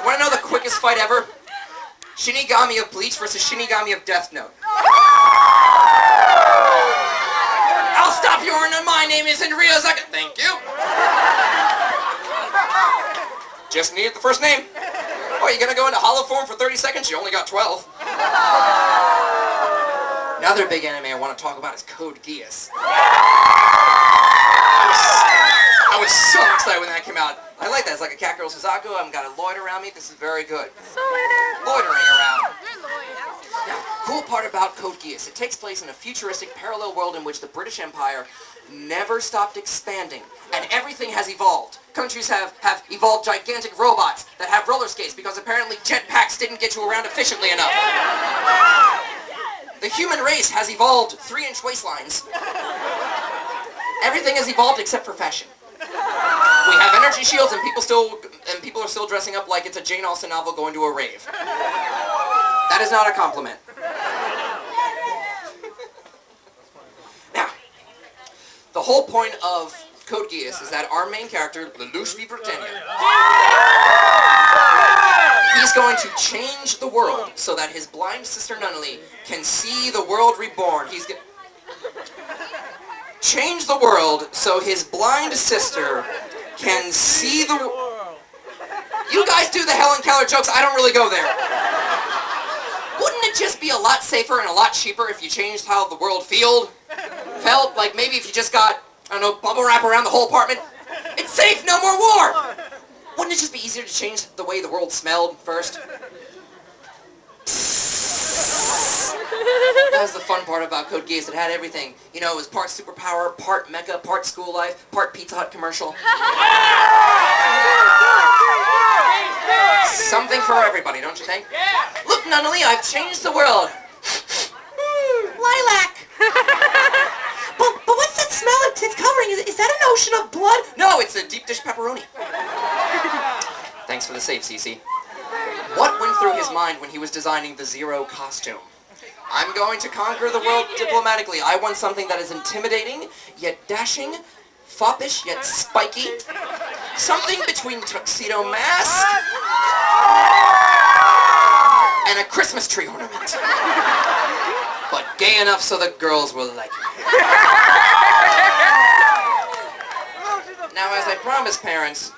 Want to know the quickest fight ever? Shinigami of Bleach versus Shinigami of Death Note. I'll stop you, and my name is Ryuzaka. Thank you. Just needed the first name. Oh, you're gonna go into hollow form for 30 seconds? You only got 12. Another big anime I want to talk about is Code Geass. I was so excited when that came out. I like that. It's like a cat girl Suzaku. I've got a Lloyd around me. This is very good. Loitering around. Now, cool part about Code Geass. It takes place in a futuristic parallel world in which the British Empire never stopped expanding, and everything has evolved. Countries have evolved gigantic robots that have roller skates because apparently jetpacks didn't get you around efficiently enough. The human race has evolved 3-inch waistlines. Everything has evolved except for fashion. We have energy shields, and people are still dressing up like it's a Jane Austen novel going to a rave. That is not a compliment. Now, the whole point of Code Geass is that our main character, Lelouch V. Britannia, he's going to change the world so that his blind sister Nunnally can see the world reborn. He's going change the world so his blind sister can see the world. You guys do the Helen Keller jokes, I don't really go there. Wouldn't it just be a lot safer and a lot cheaper if you changed how the world felt? Like maybe if you just got, I don't know, bubble wrap around the whole apartment? It's safe, no more war! Wouldn't it just be easier to change the way the world smelled first? That was the fun part about Code Geass. It had everything. You know, it was part superpower, part mecha, part school life, part Pizza Hut commercial. Something for everybody, don't you think? Look, Nunnally, I've changed the world. Lilac. but what's that smell it's covering? Is that an ocean of blood? No, it's a deep dish pepperoni. Thanks for the save, Cece. What went through his mind when he was designing the Zero costume? I'm going to conquer the world diplomatically. I want something that is intimidating, yet dashing, foppish, yet spiky. Something between tuxedo mask and a Christmas tree ornament. But gay enough so the girls will like it. Now, as I promised parents,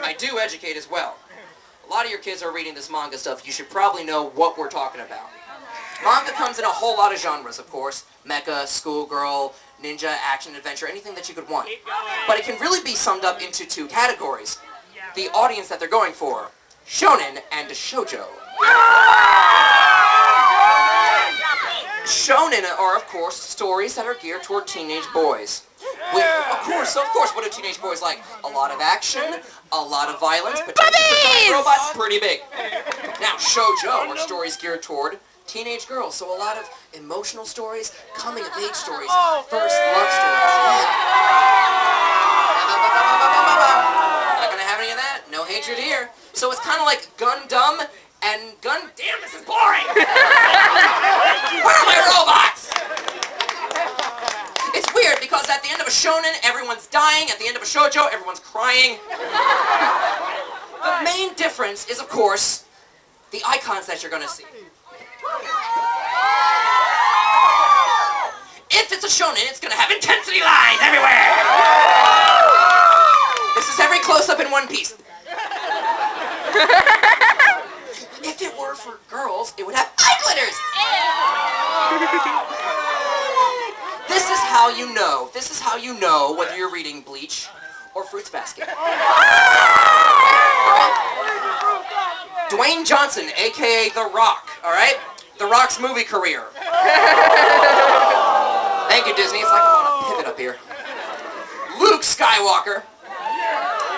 I do educate as well. A lot of your kids are reading this manga stuff. You should probably know what we're talking about. Manga comes in a whole lot of genres, of course. Mecha, schoolgirl, ninja, action, adventure, anything that you could want. But it can really be summed up into 2 categories. The audience that they're going for, shonen and shoujo. Shonen are, of course, stories that are geared toward teenage boys. Of course, what do teenage boys like? A lot of action, a lot of violence, potentially robots, pretty big. Now, shoujo are stories geared toward teenage girls, so a lot of emotional stories, coming-of-age stories, first love stories. Not gonna have any of that. No hatred here. So it's kind of like Gundam and Damn, this is boring! Where are my robots? It's weird because at the end of a shonen, everyone's dying. At the end of a shoujo, everyone's crying. The main difference is, of course, the icons that you're gonna see. If it's a shonen, it's gonna have intensity lines everywhere! This is every close-up in one piece. If it were for girls, it would have eye glitters! This is how you know. This is how you know whether you're reading Bleach or Fruits Basket. Dwayne Johnson, a.k.a. The Rock, alright? The Rock's movie career. Thank you, Disney. It's like I want to pivot up here. Luke Skywalker.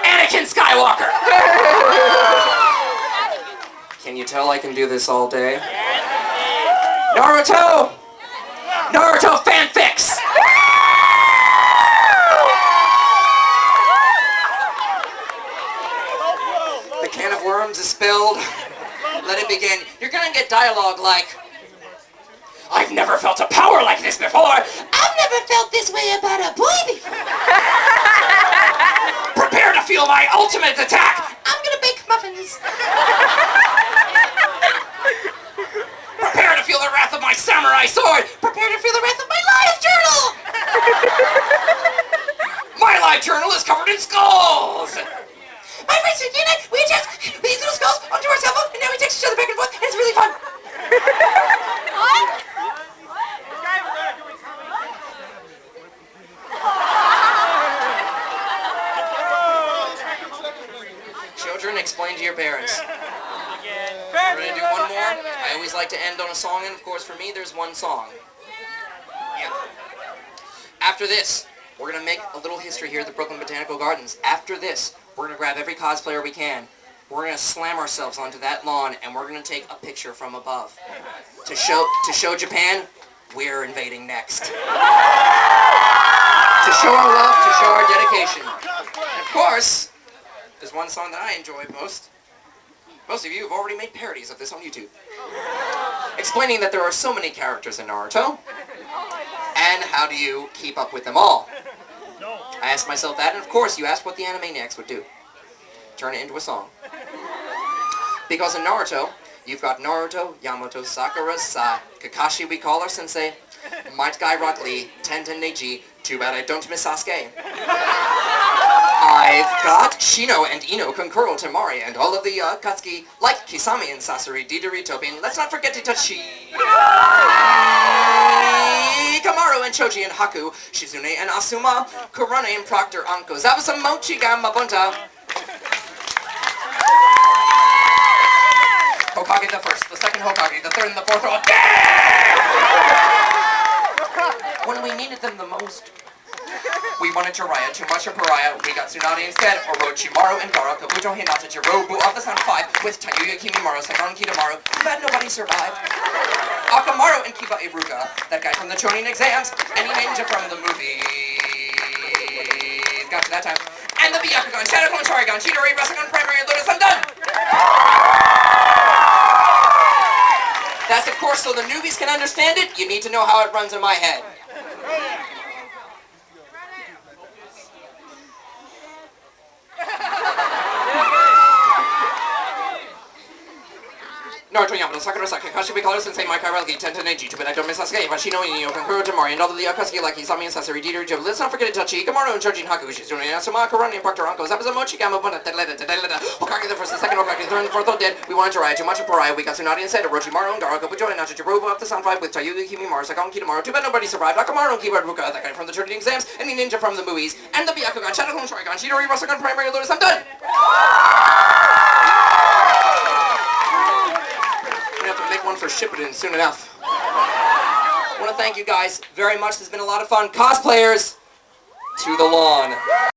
Anakin Skywalker. Can you tell I can do this all day? Naruto! Naruto fanfics! The can of worms is spilled. Let it begin. You're gonna get dialogue like, I've never felt a power like this before. I've never felt this way about a boy before. Prepare to feel my ultimate attack. I'm gonna bake muffins. Prepare to feel the wrath of my samurai sword! Prepare to feel the wrath of my live journal! My live journal is covered in skulls! My friends and I, we attach these little skulls onto our cell phone, and now we text each other back and forth, and it's really fun. Children, explain to your parents. We're going to do one more. I always like to end on a song, and of course for me there's one song. Yeah. After this, we're going to make a little history here at the Brooklyn Botanical Gardens. After this, we're going to grab every cosplayer we can. We're going to slam ourselves onto that lawn, and we're going to take a picture from above. To show Japan, we're invading next. To show our love, to show our dedication. And of course, there's one song that I enjoy most. Most of you have already made parodies of this on YouTube. Explaining that there are so many characters in Naruto, and how do you keep up with them all? I asked myself that, and of course you asked what the Animaniacs would do. Turn it into a song. Because in Naruto, you've got Naruto, Yamato, Sakura, Sai, Kakashi, we call her Sensei, Might Guy Rock Lee, Tenten Neji, too bad I don't miss Sasuke. I've got Shino and Ino, Konkuro, Temari, and all of the Katsuki, like Kisame and Sasori, Didori, Topin. Let's not forget Itachi, Kamaru and Choji and Haku, Shizune and Asuma, Kurane and Proctor, Anko, Zabusa, Mochi, Gamma, Bunta. Hokage the first, the second Hokage, the third and the fourth are all dead! When we needed them the most. We wanted Jiraiya, too much of Pariah, we got Tsunade instead, Orochimaru and Gaara, Kabuto, Hinata, Jirobu of the Sun 5, with Tayuya Kimimaro, Sakon Kitamaru, but nobody survived. Akamaru and Kiba Iruka, that guy from the Chonin exams, any ninja from the movie. Got you that time. And the Byakugan, Shadowclone, Sharingan, Chidori, Rasengan, Primary, Lotus, I'm done! That's of course so the newbies can understand it, you need to know how it runs in my head. Naruto, Yamato, Sakura, Kakashi, we call her Sensei, Mike, Irelgi, Tenten, Neji, but I don't miss Sasuke, Hashino, Ino, Konkuro, Temari, and all of the Akatsuki like Isami and Sasori, Didori, Joe. Let's not forget Itachi, Kamaru, and Choji, and Haku, Shizune, Asuma, Kurane, and Proctor, Anko, Zabuza, Mochi, Gamma, Bunta, Hokage the first, the second, Hokage the third, and the fourth all dead. We wanted Jiraiya, too much of Pariah, we got Tsunade instead, Orochimaru, and Gaara, Kabuto, and Nacho, Jirobu of the Sun 5, with Tayuya, Kimimaro, Sakon, Kitamaru, too bad nobody survived, Akamaru, and Kiba Iruka, that guy from the Chonin exams, any ninja from the movies, and the Byakugan, Shadowclone, Sharingan, Chidori, Rasengan, Primary, Lotus, I'm done! Make one for Shippuden soon enough. I want to thank you guys very much. This has been a lot of fun. Cosplayers, to the lawn.